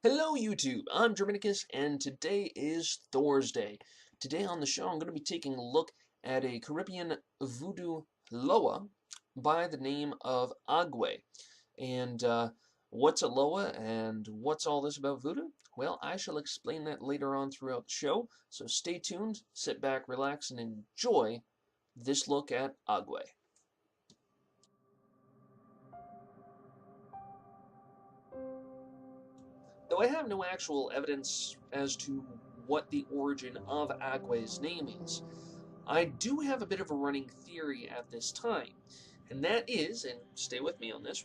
Hello YouTube, I'm Drominicus and today is Thorsday. Today on the show I'm going to be taking a look at a Caribbean voodoo loa by the name of Agwe. And what's a loa and what's all this about voodoo? Well, I shall explain that later on throughout the show, so stay tuned, sit back, relax, and enjoy this look at Agwe. Though I have no actual evidence as to what the origin of Agwe's name is, I do have a bit of a running theory at this time, and that is, and stay with me on this,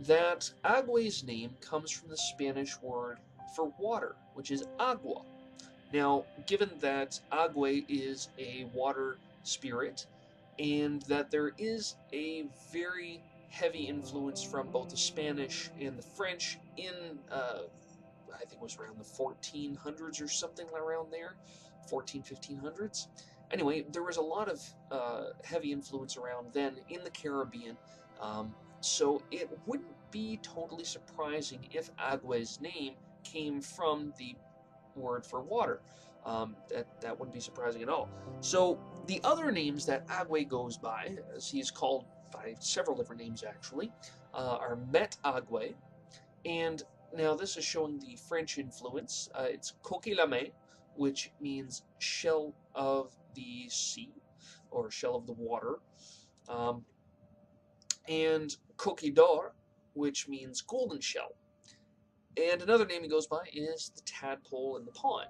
that Agwe's name comes from the Spanish word for water, which is agua. Now, given that Agwe is a water spirit, and that there is a very heavy influence from both the Spanish and the French in, I think it was around the 1400s or something around there, 1500s. Anyway, there was a lot of heavy influence around then in the Caribbean, so it wouldn't be totally surprising if Agwe's name came from the word for water. That wouldn't be surprising at all. So the other names that Agwe goes by, as he's called by several different names actually, are Met Agwe, and now this is showing the French influence. It's Coquille la Mer, which means shell of the sea, or shell of the water, and Coquille d'Or, which means golden shell. And another name he goes by is the tadpole in the pond.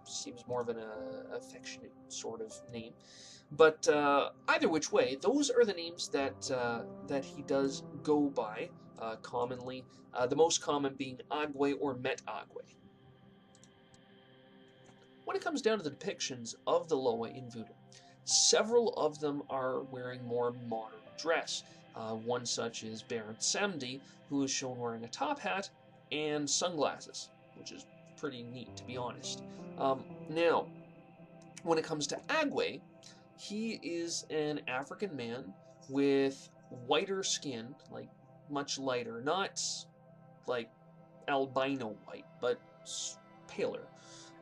Seems more of an affectionate sort of name. But either which way, those are the names that he does go by commonly. The most common being Agwe or Met Agwe. When it comes down to the depictions of the loa in voodoo, several of them are wearing more modern dress. One such is Baron Samedi, who is shown wearing a top hat and sunglasses, which is pretty neat, to be honest. Now, when it comes to Agwe, he is an African man with whiter skin, like much lighter, not like albino white, but paler.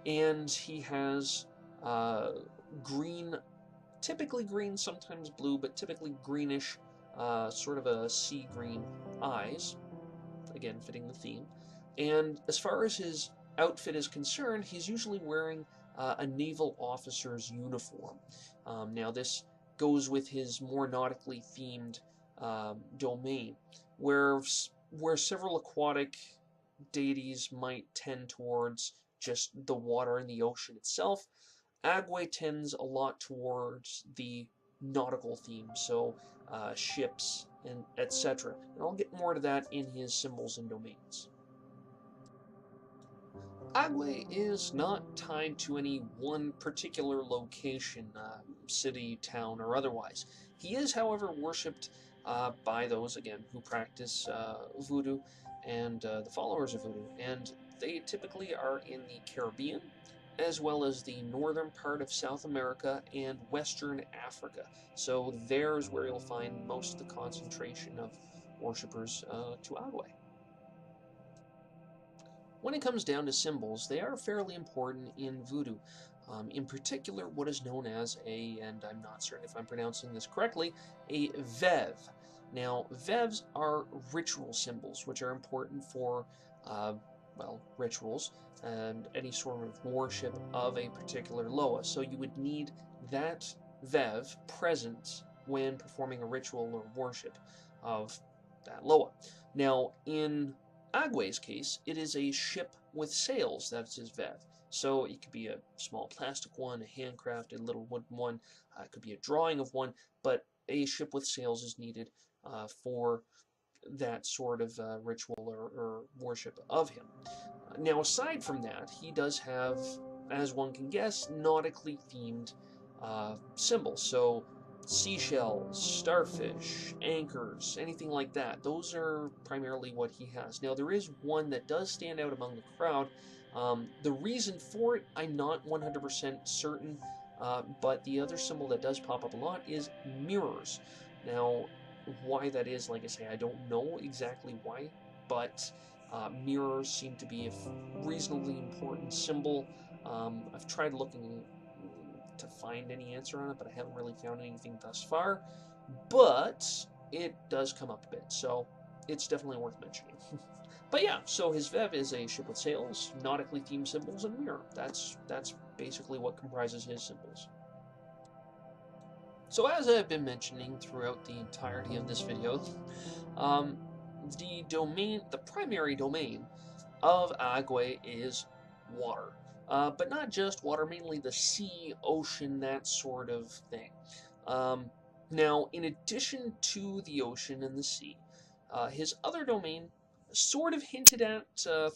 And he has green, typically green, sometimes blue, but typically greenish, sort of a sea green eyes, again fitting the theme. And as far as his outfit is concerned, he's usually wearing a naval officer's uniform. Now this goes with his more nautically themed domain, where several aquatic deities might tend towards just the water and the ocean itself. Agwe tends a lot towards the nautical theme, so ships and etc. And I'll get more to that in his symbols and domains. Agwe is not tied to any one particular location, city, town, or otherwise. He is, however, worshipped by those, again, who practice voodoo and the followers of voodoo, and they typically are in the Caribbean, as well as the northern part of South America and Western Africa. So there's where you'll find most of the concentration of worshippers to Agwe. When it comes down to symbols, they are fairly important in voodoo. In particular, what is known as and I'm not certain if I'm pronouncing this correctly, a vev. Now, vevs are ritual symbols, which are important for, rituals and any sort of worship of a particular loa. So you would need that vev present when performing a ritual or worship of that loa. Now, in Agwe's case, it is a ship with sails, that's his vev. So it could be a small plastic one, a handcrafted little wooden one, it could be a drawing of one, but a ship with sails is needed for that sort of ritual or worship of him. Now, aside from that, he does have, as one can guess, nautically themed symbols. So seashells, starfish, anchors, anything like that. Those are primarily what he has. Now, there is one that does stand out among the crowd. The reason for it, I'm not 100% certain, but the other symbol that does pop up a lot is mirrors. Now, why that is, like I say, I don't know exactly why, but Mirrors seem to be a reasonably important symbol. I've tried looking to find any answer on it, but I haven't really found anything thus far. But it does come up a bit, so it's definitely worth mentioning. But yeah, so his Vev is a ship with sails, nautically themed symbols, and mirror. That's basically what comprises his symbols. So as I've been mentioning throughout the entirety of this video, the primary domain of Agwe is water. But not just water, mainly the sea, ocean, that sort of thing. Now, in addition to the ocean and the sea, his other domain, sort of hinted at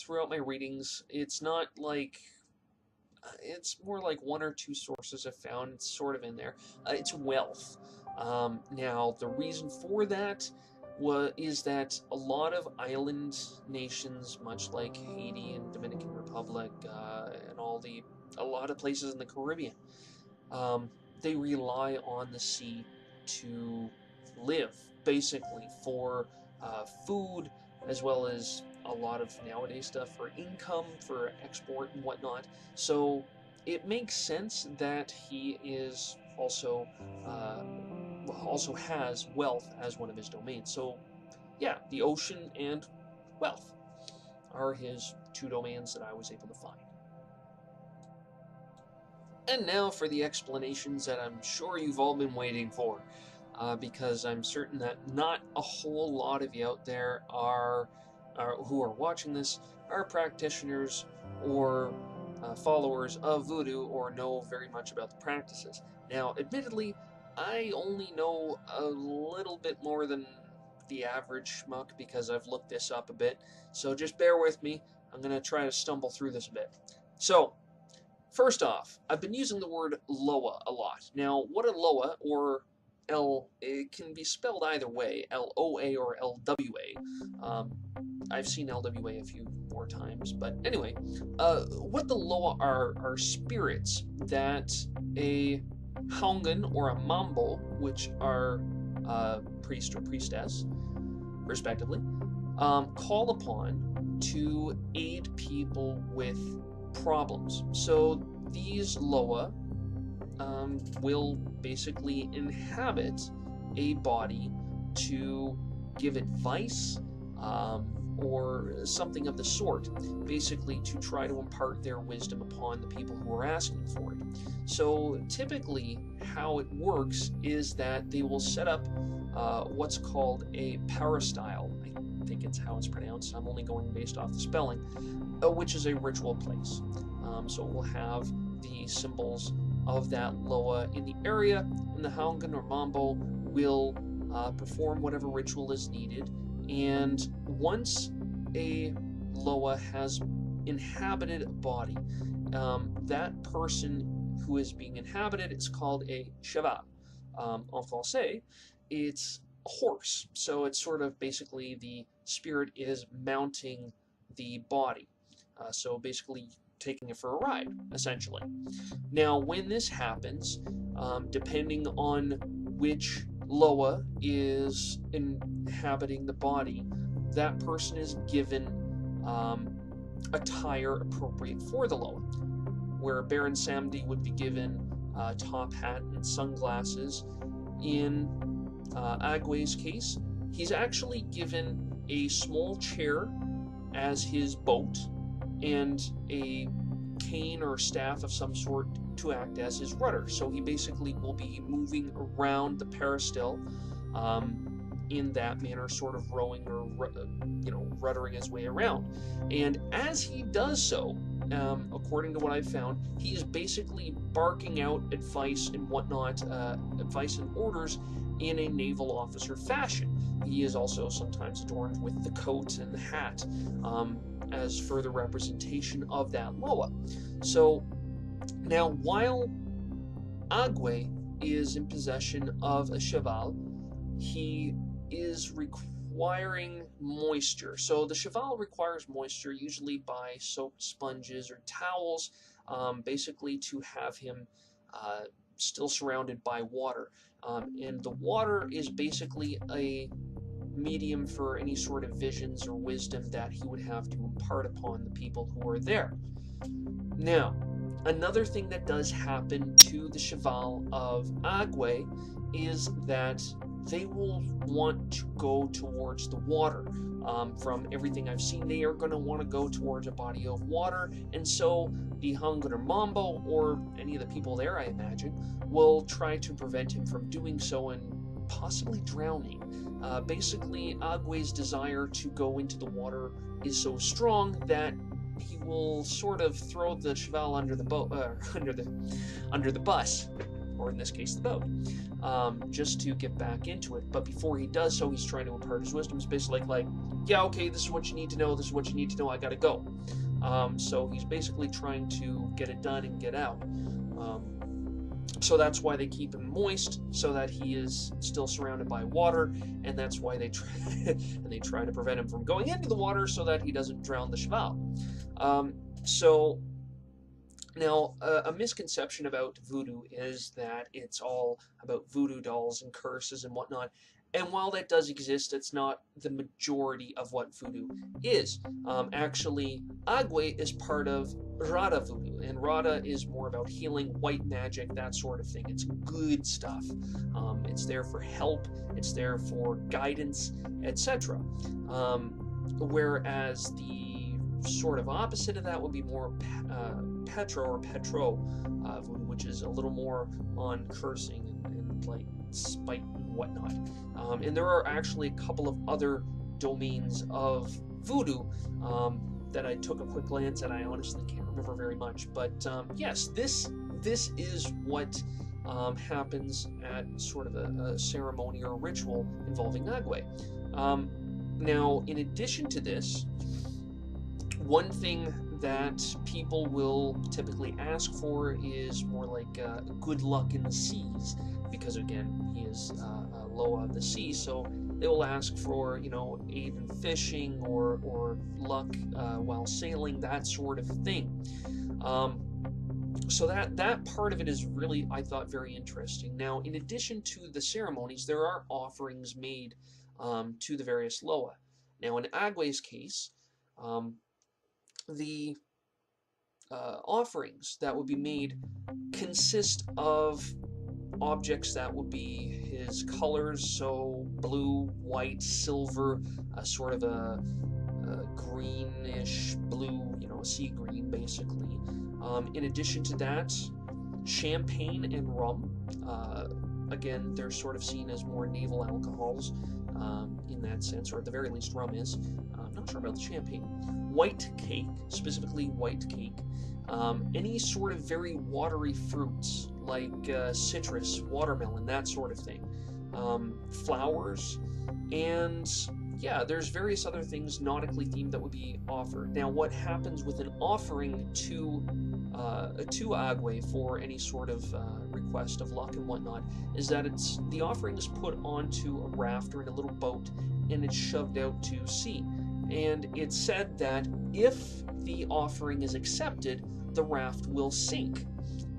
throughout my readings, it's not like, it's more like one or two sources I've found, it's sort of in there, it's wealth. Now, the reason for that is that a lot of island nations, much like Haiti and Dominican Republic, and a lot of places in the Caribbean, they rely on the sea to live, basically, for food, as well as a lot of nowadays stuff for income, for export and whatnot. So it makes sense that he is also has wealth as one of his domains. So yeah, the ocean and wealth are his two domains that I was able to find. And now for the explanations that I'm sure you've all been waiting for, because I'm certain that not a whole lot of you out there who are watching this are practitioners or followers of Voodoo or know very much about the practices. Now, admittedly, I only know a little bit more than the average schmuck because I've looked this up a bit, so just bear with me. I'm going to try to stumble through this a bit. So, first off, I've been using the word Loa a lot. Now, what a Loa, or it can be spelled either way, L-O-A or L-W-A. I've seen L-W-A a few more times, but anyway, what the Loa are spirits that a Haungan or a Mambo, which are priest or priestess, respectively, call upon to aid people with problems. So these Loa will basically inhabit a body to give advice or something of the sort, basically to try to impart their wisdom upon the people who are asking for it. So typically how it works is that they will set up what's called a peristyle. I think it's how it's pronounced. I'm only going based off the spelling, which is a ritual place. So we'll have the symbols of that Loa in the area, and the Haungan or Mambo will perform whatever ritual is needed. And once a Loa has inhabited a body, that person who is being inhabited is called a cheval. En français, it's a horse. So it's sort of basically the spirit is mounting the body. So basically taking it for a ride, essentially. Now, when this happens, depending on which Loa is inhabiting the body, that person is given attire appropriate for the Loa. Where Baron Samedi would be given a top hat and sunglasses, in Agwe's case, he's actually given a small chair as his boat and a cane or staff of some sort to act as his rudder. So he basically will be moving around the peristyle in that manner, sort of rowing or ruddering his way around. And as he does so, according to what I've found, he is basically barking out advice and whatnot, advice and orders in a naval officer fashion. He is also sometimes adorned with the coat and the hat, as further representation of that Loa. So now, while Agwe is in possession of a cheval, he is requiring moisture. So the cheval requires moisture, usually by soaked sponges or towels, basically to have him still surrounded by water. And the water is basically a medium for any sort of visions or wisdom that he would have to impart upon the people who are there. Now, another thing that does happen to the Cheval of Agwe is that they will want to go towards the water. From everything I've seen, they are going to want to go towards a body of water, and so the Hangr Mambo, or any of the people there, I imagine, will try to prevent him from doing so and possibly drowning. Basically, Agwe's desire to go into the water is so strong that he will sort of throw the Cheval under the boat, under the bus, or in this case the boat, just to get back into it. But before he does so, he's trying to impart his wisdom. It's basically like, yeah, okay, this is what you need to know, this is what you need to know, I gotta go. So he's basically trying to get it done and get out. So that's why they keep him moist, so that he is still surrounded by water, and that's why they try to prevent him from going into the water so that he doesn't drown the Cheval. So now, a misconception about voodoo is that it's all about voodoo dolls and curses and whatnot. And while that does exist, it's not the majority of what voodoo is. Actually, Agwe is part of Rada voodoo, and Rada is more about healing, white magic, that sort of thing. It's good stuff. It's there for help, it's there for guidance, etc. Whereas the sort of opposite of that would be more Petro voodoo, which is a little more on cursing and like spite and whatnot. And there are actually a couple of other domains of voodoo that I took a quick glance at. I honestly can't remember very much, but yes, this is what happens at sort of a ceremony or a ritual involving Agwe. Now, in addition to this, one thing that people will typically ask for is more like good luck in the seas, because again, he is Loa of the sea, so they will ask for, you know, aid in fishing or luck while sailing, that sort of thing. So that part of it is really, I thought, very interesting. Now, in addition to the ceremonies, there are offerings made to the various Loa. Now, in Agwe's case, the offerings that would be made consist of objects that would be his colors, so blue, white, silver, sort of a greenish blue, you know, sea green, basically. In addition to that, champagne and rum. Again, they're sort of seen as more naval alcohols in that sense, or at the very least rum is. I'm not sure about the champagne. White cake, specifically white cake. Any sort of very watery fruits, like citrus, watermelon, that sort of thing. Flowers, and yeah, there's various other things nautically themed that would be offered. Now, what happens with an offering to Agwe for any sort of request of luck and whatnot is that the offering is put onto a raft or in a little boat, and it's shoved out to sea. And it's said that if the offering is accepted, the raft will sink,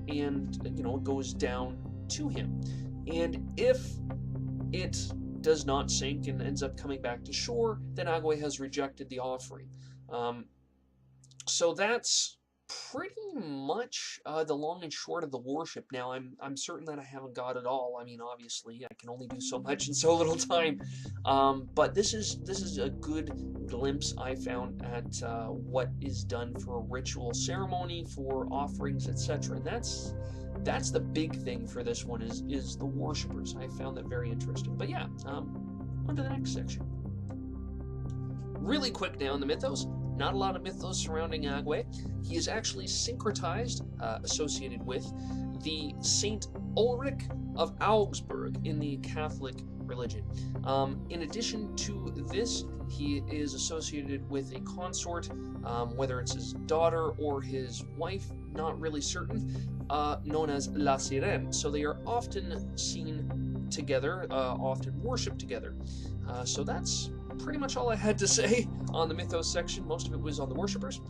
and you know, it goes down to him. And if it does not sink and ends up coming back to shore, then Agwe has rejected the offering. So that's pretty much the long and short of the worship. Now, I'm certain that I haven't got it all. I mean, obviously, I can only do so much in so little time. But this is a good glimpse I found at what is done for a ritual ceremony, for offerings, etc. And that's the big thing for this one is the worshippers. I found that very interesting. But yeah, on to the next section. Really quick now in the mythos. Not a lot of mythos surrounding Agwe. He is actually syncretized, associated with the Saint Ulrich of Augsburg in the Catholic religion. In addition to this, he is associated with a consort, whether it's his daughter or his wife, not really certain, known as La Sirene. So they are often seen together, often worshipped together. So that's pretty much all I had to say on the mythos section. Most of it was on the worshippers.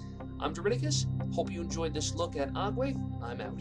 I'm Drominicus. Hope you enjoyed this look at Agwe. I'm out.